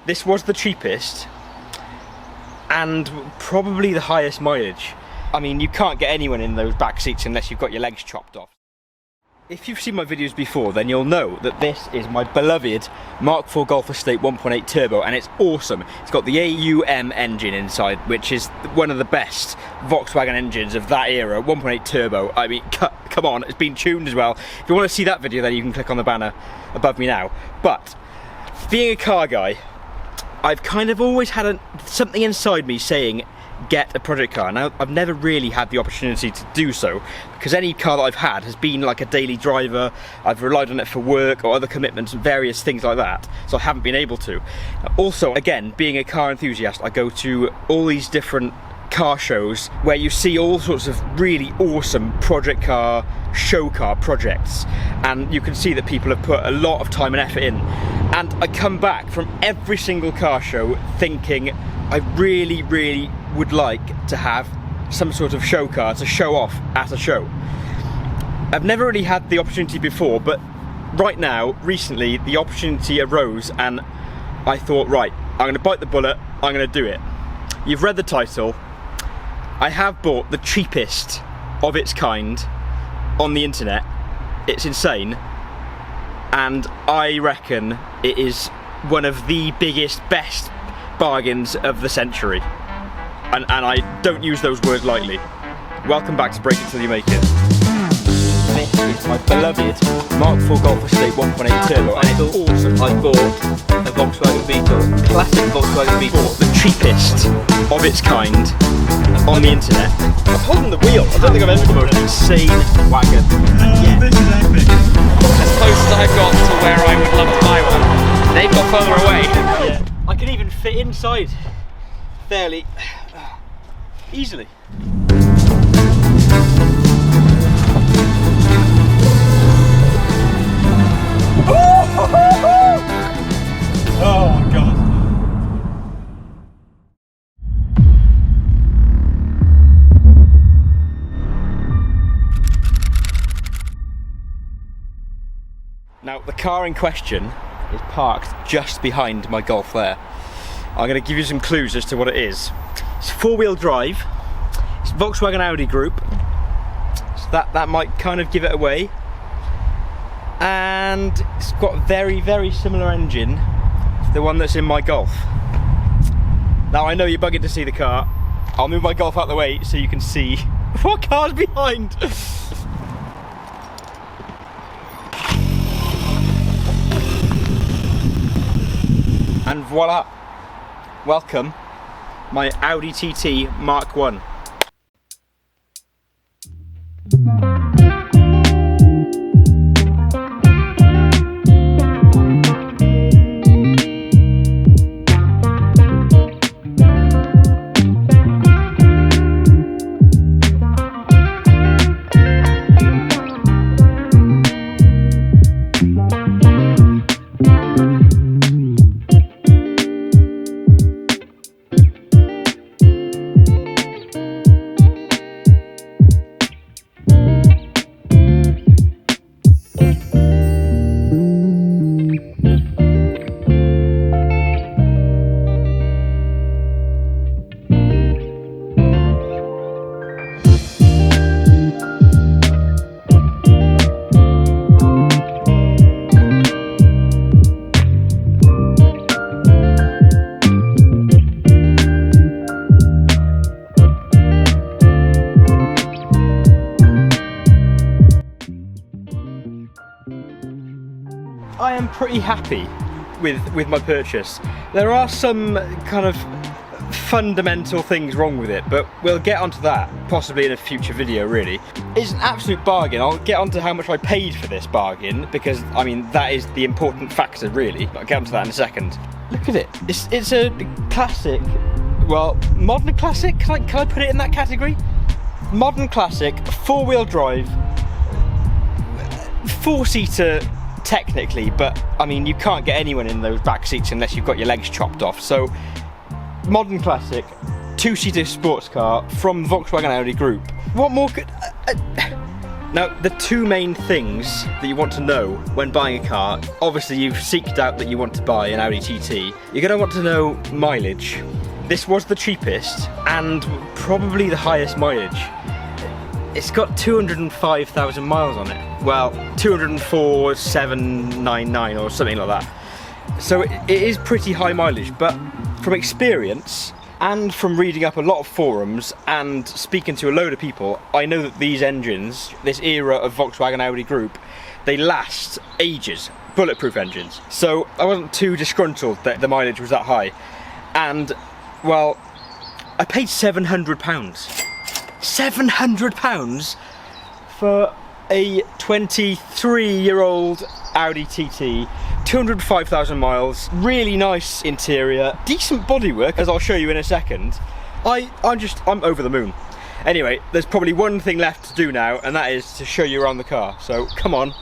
This was the cheapest and probably the highest mileage. I mean, you can't get anyone in those back seats unless you've got your legs chopped off. If you've seen my videos before, then you'll know that this is my beloved Mark IV Golf Estate 1.8 Turbo, and it's awesome. It's got the AUM engine inside, which is one of the best Volkswagen engines of that era, 1.8 Turbo. I mean, come on, it's been tuned as well. If you want to see that video, then you can click on the banner above me now. But, being a car guy, I've kind of always had something inside me saying, get a project car. Now, I've never really had the opportunity to do so, because any car that I've had has been like a daily driver. I've relied on it for work or other commitments and various things like that, so I haven't been able to. Also, again, being a car enthusiast, I go to all these different car shows where you see all sorts of really awesome project car, show car projects, and you can see that people have put a lot of time and effort in. And I come back from every single car show thinking, I really, really would like to have some sort of show car to show off at a show. I've never really had the opportunity before, but right now, recently, the opportunity arose and I thought, right, I'm going to bite the bullet, I'm going to do it. You've read the title. I have bought the cheapest of its kind on the internet. It's insane, and I reckon it is one of the biggest, best bargains of the century, and I don't use those words lightly. Welcome back to Break It Till You Make It. This is my beloved Mark IV Golf Estate 1.8 Turbo, and it's awesome. I bought a Volkswagen Beetle, classic Volkswagen Beetle, The cheapest of its kind on the internet. I'm holding the wheel. I don't think I've ever bought an insane wagon. Oh, this is epic. as close as I've got to where I would love to buy one. They've got further away. Yeah. I can even fit inside fairly easily. Oh my god. Now, the car in question is parked just behind my Golf there. I'm going to give you some clues as to what it is. It's four-wheel drive. It's Volkswagen Audi group. So that might kind of give it away. And it's got a very, very similar engine to the one that's in my Golf. Now, I know you're bugging to see the car. I'll move my Golf out of the way so you can see what car's behind. And voila, welcome, my Audi TT Mark 1. I am pretty happy with my purchase. There are some kind of fundamental things wrong with it, but we'll get onto that possibly in a future video really. It's an absolute bargain. I'll get onto how much I paid for this bargain, because I mean that is the important factor really. I'll get onto that in a second. Look at it. It's a classic, well, modern classic? Can I put it in that category? Modern classic, four-wheel drive, four-seater technically, but I mean you can't get anyone in those back seats unless you've got your legs chopped off. So modern classic, two-seater sports car from Volkswagen Audi group. What more could Now, the two main things that you want to know when buying a car, obviously you've seeked out that you want to buy an Audi TT, you're going to want to know mileage. This was the cheapest and probably the highest mileage. It's got 205,000 miles on it. Well, 204,799 or something like that. So it is pretty high mileage, but from experience and from reading up a lot of forums and speaking to a load of people, I know that these engines, this era of Volkswagen Audi group, they last ages, bulletproof engines. So I wasn't too disgruntled that the mileage was that high. And, well, I paid £700. £700 for a 23-year-old Audi TT, 205,000 miles, really nice interior, decent bodywork, as I'll show you in a second. I'm over the moon. Anyway, there's probably one thing left to do now, and that is to show you around the car. So come on,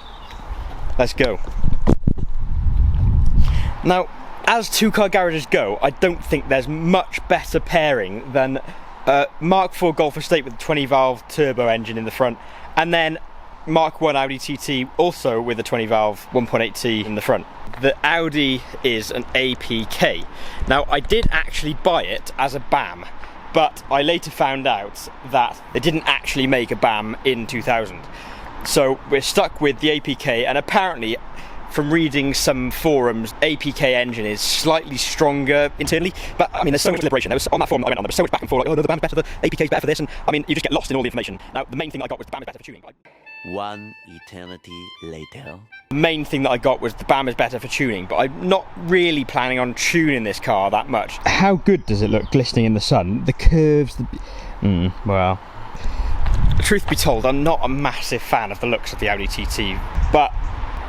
let's go. Now, as two-car garages go, I don't think there's much better pairing than Mark IV Golf Estate with a 20-valve turbo engine in the front, and then Mark 1 Audi TT also with a 20-valve 1.8T in the front. The Audi is an APK. Now, I did actually buy it as a BAM, but I later found out that they didn't actually make a BAM in 2000. So we're stuck with the APK, and apparently, from reading some forums, APK engine is slightly stronger internally, but I mean, there's so much deliberation. There was, on that forum that I went on, there was so much back and forth, like, oh no, the BAM's better, the APK's better for this, and I mean, you just get lost in all the information. Now, the main thing that I got was the BAM is better for tuning. One eternity later. The main thing that I got was the BAM is better for tuning, but I'm not really planning on tuning this car that much. How good does it look glistening in the sun? The curves, well. Truth be told, I'm not a massive fan of the looks of the Audi TT, but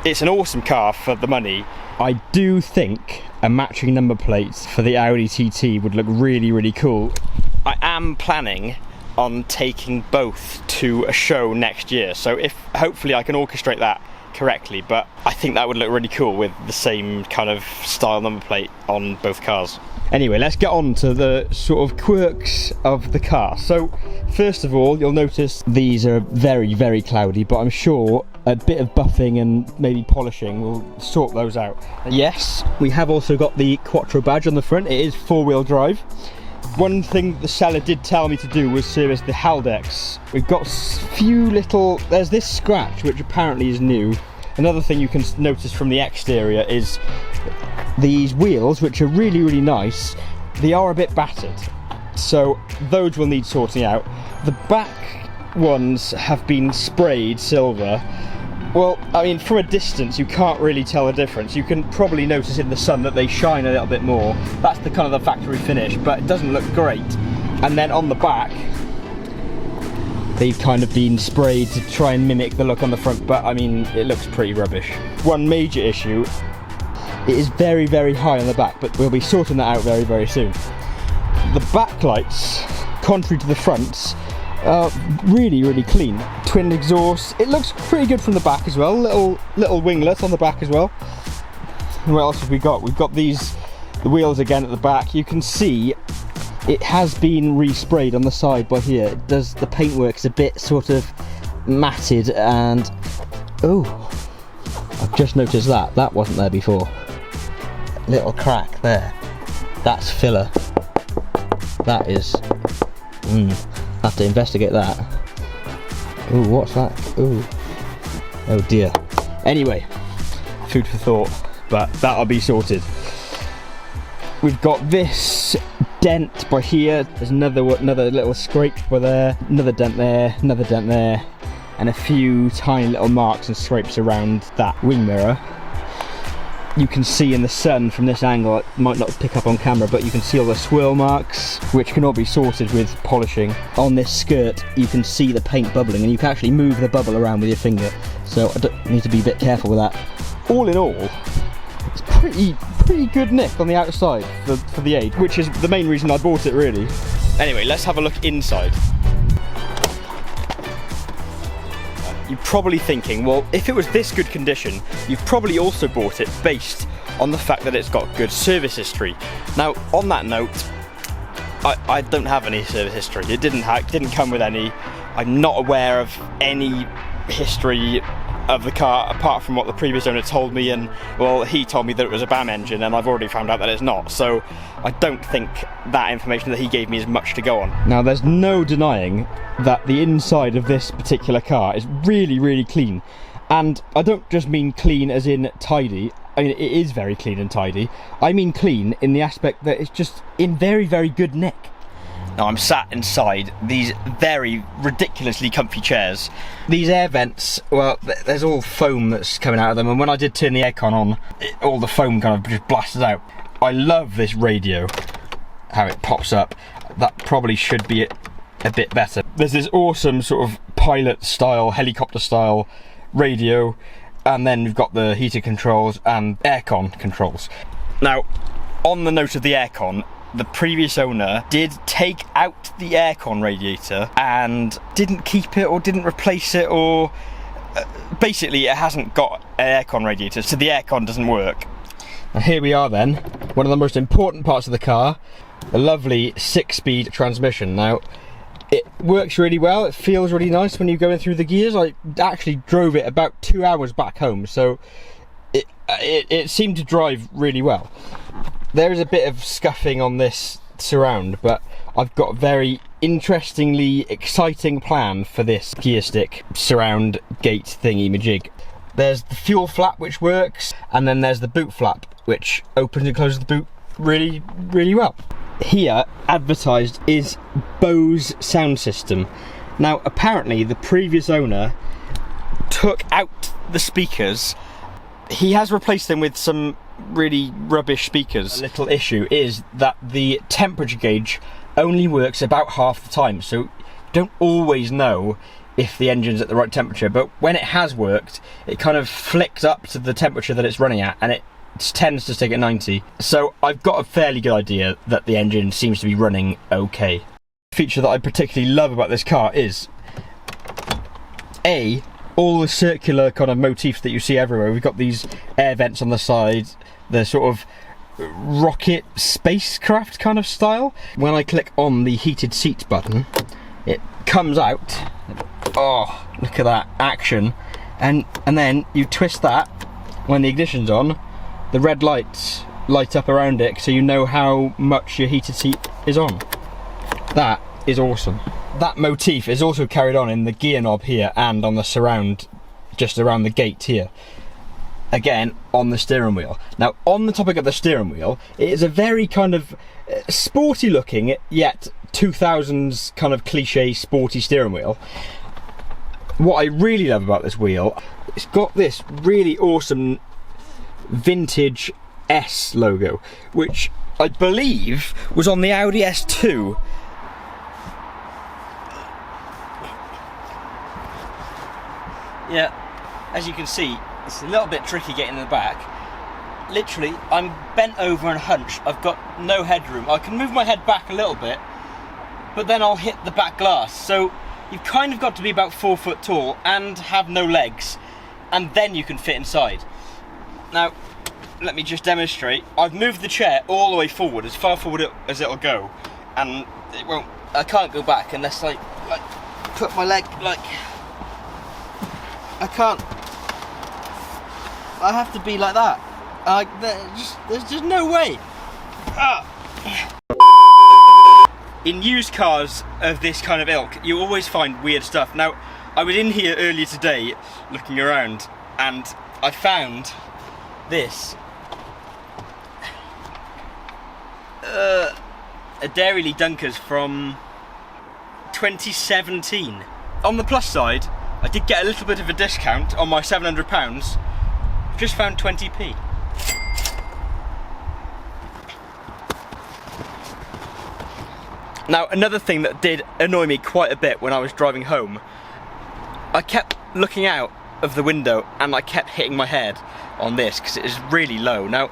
it's an awesome car for the money. I do think a matching number plate for the Audi TT would look really, really cool. I am planning on taking both to a show next year, so if hopefully I can orchestrate that correctly, but I think that would look really cool with the same kind of style number plate on both cars. Anyway, let's get on to the sort of quirks of the car. So first of all, you'll notice these are very, very cloudy, but I'm sure a bit of buffing and maybe polishing will sort those out. Yes, we have also got the Quattro badge on the front. It is four-wheel drive. One thing the seller did tell me to do was service the Haldex. We've got few little, there's this scratch which apparently is new. Another thing you can notice from the exterior is these wheels, which are really, really nice. They are a bit battered, so those will need sorting out. The back ones have been sprayed silver. Well, I mean, from a distance you can't really tell the difference. You can probably notice in the sun that they shine a little bit more. That's the kind of the factory finish, but it doesn't look great. And then on the back, they've kind of been sprayed to try and mimic the look on the front, but I mean, it looks pretty rubbish. One major issue, it is very, very high on the back, but we'll be sorting that out very, very soon. The backlights, contrary to the fronts, really, really clean. Twin exhaust. It looks pretty good from the back as well. Little winglet on the back as well. What else have we got? We've got the wheels again at the back. You can see it has been resprayed on the side by here. It does, the paintwork's a bit sort of matted, and oh, I've just noticed that wasn't there before. Little crack there. That's filler. That is. Have to investigate that. Ooh, what's that? Ooh. Oh dear. Anyway, food for thought, but that'll be sorted. We've got this dent by here. There's another little scrape by there. Another dent there. Another dent there. And a few tiny little marks and scrapes around that wing mirror. You can see in the sun from this angle, it might not pick up on camera, but you can see all the swirl marks, which can all be sorted with polishing. On this skirt, you can see the paint bubbling, and you can actually move the bubble around with your finger. So I need to be a bit careful with that. All in all, it's pretty good nick on the outside for the age, which is the main reason I bought it, really. Anyway, let's have a look inside. You're probably thinking, well, if it was this good condition, you've probably also bought it based on the fact that it's got good service history. Now, on that note, I don't have any service history. It didn't come with any. I'm not aware of any history of the car apart from what the previous owner told me, and well, he told me that it was a BAM engine, and I've already found out that it's not, so I don't think that information that he gave me is much to go on. Now, there's no denying that the inside of this particular car is really, really clean, and I don't just mean clean as in tidy. I mean, it is very clean and tidy. I mean clean in the aspect that it's just in very, very good nick. Now, I'm sat inside these very ridiculously comfy chairs. These air vents, well, there's all foam that's coming out of them, and when I did turn the aircon on, all the foam kind of just blasted out. I love this radio, how it pops up. That probably should be a bit better. There's this awesome sort of pilot style, helicopter style radio, and then we've got the heater controls and aircon controls. Now, on the note of the aircon, the previous owner did take out the aircon radiator and didn't keep it or didn't replace it, or basically it hasn't got an aircon radiator, so the aircon doesn't work. And here we are then, one of the most important parts of the car, a lovely 6-speed transmission. Now, it works really well, it feels really nice when you're going through the gears. I actually drove it about 2 hours back home, so it seemed to drive really well. There is a bit of scuffing on this surround, but I've got a very interestingly exciting plan for this gear stick surround gate thingy majig. There's the fuel flap which works, and then there's the boot flap which opens and closes the boot really, really well. Here, advertised, is Bose sound system. Now, apparently the previous owner took out the speakers. He has replaced them with some really rubbish speakers. A little issue is that the temperature gauge only works about half the time, so you don't always know if the engine's at the right temperature, but when it has worked, it kind of flicks up to the temperature that it's running at, and it tends to stick at 90. So I've got a fairly good idea that the engine seems to be running okay. The feature that I particularly love about this car is all the circular kind of motifs that you see everywhere. We've got these air vents on the side, the sort of rocket spacecraft kind of style. When I click on the heated seats button, it comes out. Oh, look at that action. And then you twist that when the ignition's on, the red lights light up around it so you know how much your heated seat is on. That is awesome. That motif is also carried on in the gear knob here and on the surround just around the gate here. Again, on the steering wheel. Now, on the topic of the steering wheel, it is a very kind of sporty looking, yet 2000s kind of cliche sporty steering wheel. What I really love about this wheel, it's got this really awesome vintage S logo, which I believe was on the Audi S2. Yeah, as you can see, it's a little bit tricky getting in the back. Literally, I'm bent over and hunched. I've got no headroom. I can move my head back a little bit, but then I'll hit the back glass. So you've kind of got to be about 4 foot tall and have no legs, and then you can fit inside. Now, let me just demonstrate. I've moved the chair all the way forward, as far forward as it'll go, and it won't. I can't go back unless I put my leg like. I can't. I have to be like that. There's just no way. In used cars of this kind of ilk, you always find weird stuff. Now, I was in here earlier today looking around, and I found this. A Dairy Dunkers from 2017. On the plus side, I did get a little bit of a discount on my £700. Just found 20p. Now, another thing that did annoy me quite a bit when I was driving home, I kept looking out of the window and I kept hitting my head on this because it is really low. Now,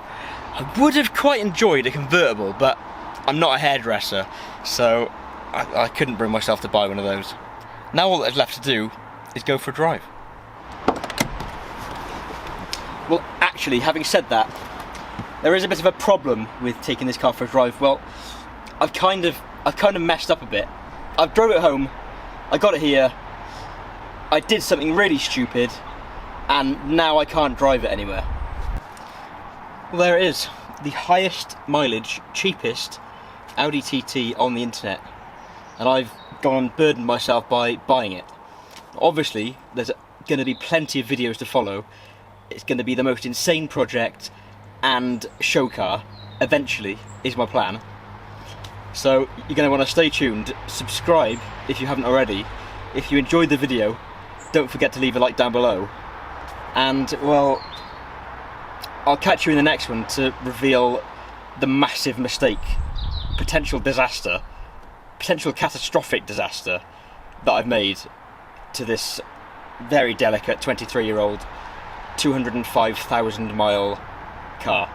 I would have quite enjoyed a convertible, but I'm not a hairdresser, so I couldn't bring myself to buy one of those. Now all that's left to do is go for a drive. Well, actually, having said that, there is a bit of a problem with taking this car for a drive. Well, I've kind of messed up a bit. I've drove it home, I got it here, I did something really stupid and now I can't drive it anywhere. Well, there it is, the highest mileage, cheapest Audi TT on the internet, and I've gone and burdened myself by buying it. Obviously there's going to be plenty of videos to follow. It's going to be the most insane project, and show car eventually is my plan. So you're going to want to stay tuned, subscribe if you haven't already. If you enjoyed the video, don't forget to leave a like down below, and well, I'll catch you in the next one to reveal the massive mistake, potential disaster, potential catastrophic disaster that I've made to this very delicate 23-year-old 205,000 mile car.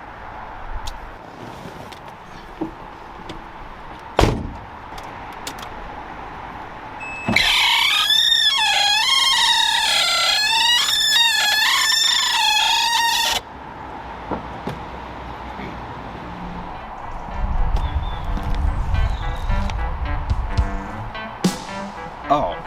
Oh.